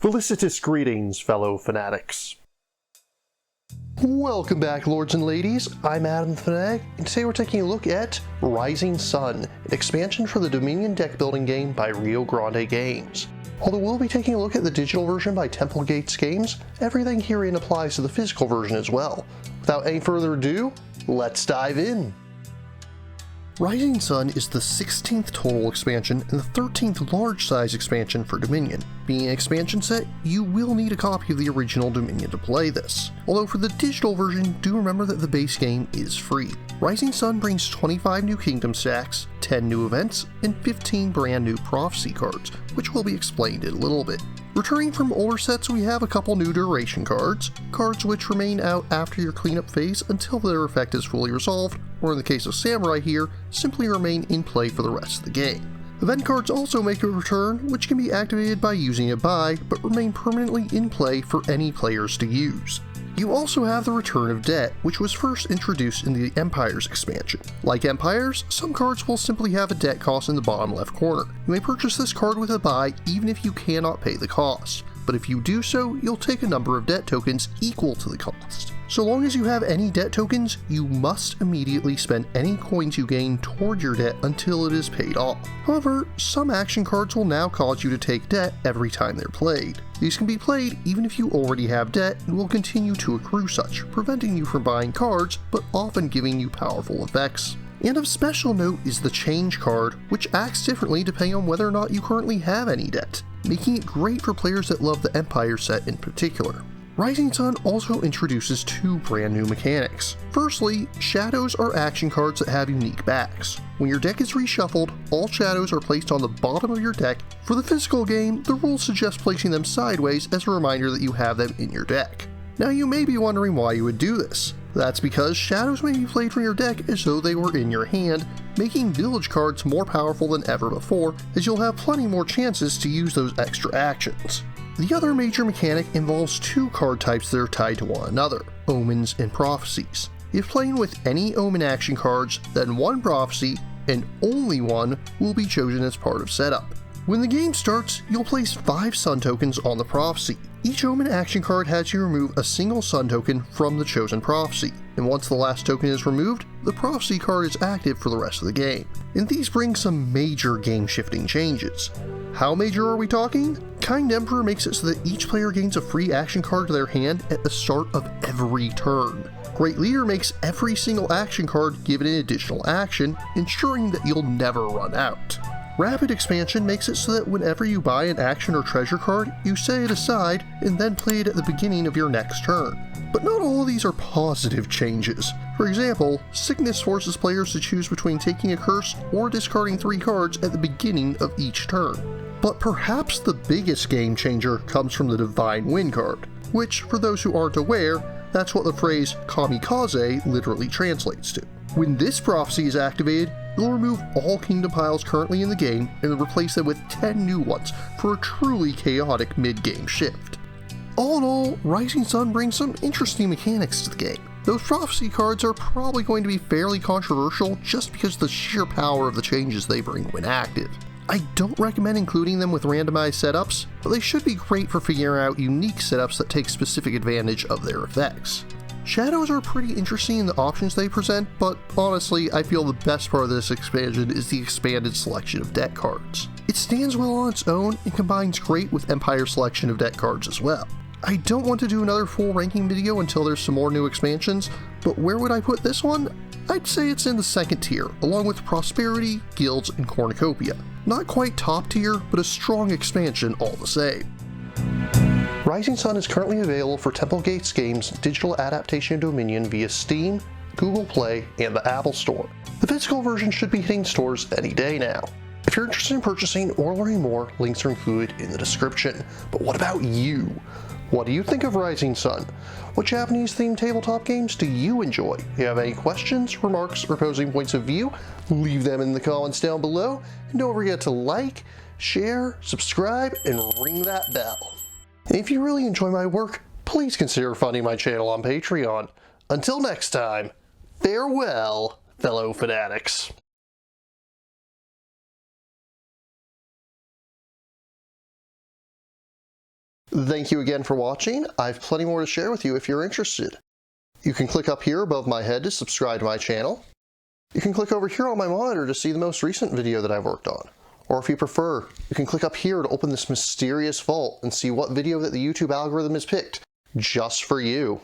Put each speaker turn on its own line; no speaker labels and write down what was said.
Felicitous greetings, fellow fanatics. Welcome back, lords and ladies. I'm Adam the Fanatic, and today we're taking a look at Rising Sun, an expansion for the Dominion deck building game by Rio Grande Games. Although we'll be taking a look at the digital version by Temple Gates Games, everything herein applies to the physical version as well. Without any further ado, let's dive in. Rising Sun is the 16th total expansion and the 13th large-size expansion for Dominion. Being an expansion set, you will need a copy of the original Dominion to play this. Although for the digital version, do remember that the base game is free. Rising Sun brings 25 new kingdom stacks, 10 new events, and 15 brand new prophecy cards, which will be explained in a little bit. Returning from older sets, we have a couple new duration cards which remain out after your cleanup phase until their effect is fully resolved, or in the case of Samurai here, simply remain in play for the rest of the game. Event cards also make a return, which can be activated by using a buy, but remain permanently in play for any players to use. You also have the return of debt, which was first introduced in the Empires expansion. Like Empires, some cards will simply have a debt cost in the bottom left corner. You may purchase this card with a buy even if you cannot pay the cost, but if you do so, you'll take a number of debt tokens equal to the cost. So long as you have any debt tokens, you must immediately spend any coins you gain toward your debt until it is paid off. However, some action cards will now cause you to take debt every time they're played. These can be played even if you already have debt and will continue to accrue such, preventing you from buying cards, but often giving you powerful effects. And of special note is the change card, which acts differently depending on whether or not you currently have any debt, making it great for players that love the Empire set in particular. Rising Sun also introduces two brand new mechanics. Firstly, shadows are action cards that have unique backs. When your deck is reshuffled, all shadows are placed on the bottom of your deck. For the physical game, the rules suggest placing them sideways as a reminder that you have them in your deck. Now you may be wondering why you would do this. That's because shadows may be played from your deck as though they were in your hand, making village cards more powerful than ever before, as you'll have plenty more chances to use those extra actions. The other major mechanic involves two card types that are tied to one another, Omens and Prophecies. If playing with any Omen action cards, then one Prophecy, and only one, will be chosen as part of setup. When the game starts, you'll place 5 Sun tokens on the Prophecy. Each Omen action card has you remove a single Sun token from the chosen Prophecy, and once the last token is removed, the Prophecy card is active for the rest of the game. And these bring some major game-shifting changes. How major are we talking? Kind Emperor makes it so that each player gains a free action card to their hand at the start of every turn. Great Leader makes every single action card give it an additional action, ensuring that you'll never run out. Rapid Expansion makes it so that whenever you buy an action or treasure card, you set it aside and then play it at the beginning of your next turn. But not all of these are positive changes. For example, Sickness forces players to choose between taking a curse or discarding 3 cards at the beginning of each turn. But perhaps the biggest game changer comes from the Divine Wind card, which, for those who aren't aware, that's what the phrase kamikaze literally translates to. When this prophecy is activated, it'll remove all kingdom piles currently in the game and replace them with 10 new ones for a truly chaotic mid-game shift. All in all, Rising Sun brings some interesting mechanics to the game. Those prophecy cards are probably going to be fairly controversial just because of the sheer power of the changes they bring when active. I don't recommend including them with randomized setups, but they should be great for figuring out unique setups that take specific advantage of their effects. Shadows are pretty interesting in the options they present, but honestly, I feel the best part of this expansion is the expanded selection of deck cards. It stands well on its own and combines great with Empire's selection of deck cards as well. I don't want to do another full ranking video until there's some more new expansions, but where would I put this one? I'd say it's in the second tier, along with Prosperity, Guilds, and Cornucopia. Not quite top tier, but a strong expansion all the same. Rising Sun is currently available for Temple Gates Games' digital adaptation of Dominion via Steam, Google Play, and the Apple Store. The physical version should be hitting stores any day now. If you're interested in purchasing or learning more, links are included in the description. But what about you? What do you think of Rising Sun? What Japanese-themed tabletop games do you enjoy? If you have any questions, remarks, or opposing points of view, leave them in the comments down below, and don't forget to like, share, subscribe, and ring that bell. And if you really enjoy my work, please consider funding my channel on Patreon. Until next time, farewell, fellow fanatics. Thank you again for watching. I have plenty more to share with you if you're interested. You can click up here above my head to subscribe to my channel. You can click over here on my monitor to see the most recent video that I've worked on. Or if you prefer, you can click up here to open this mysterious vault and see what video that the YouTube algorithm has picked just for you.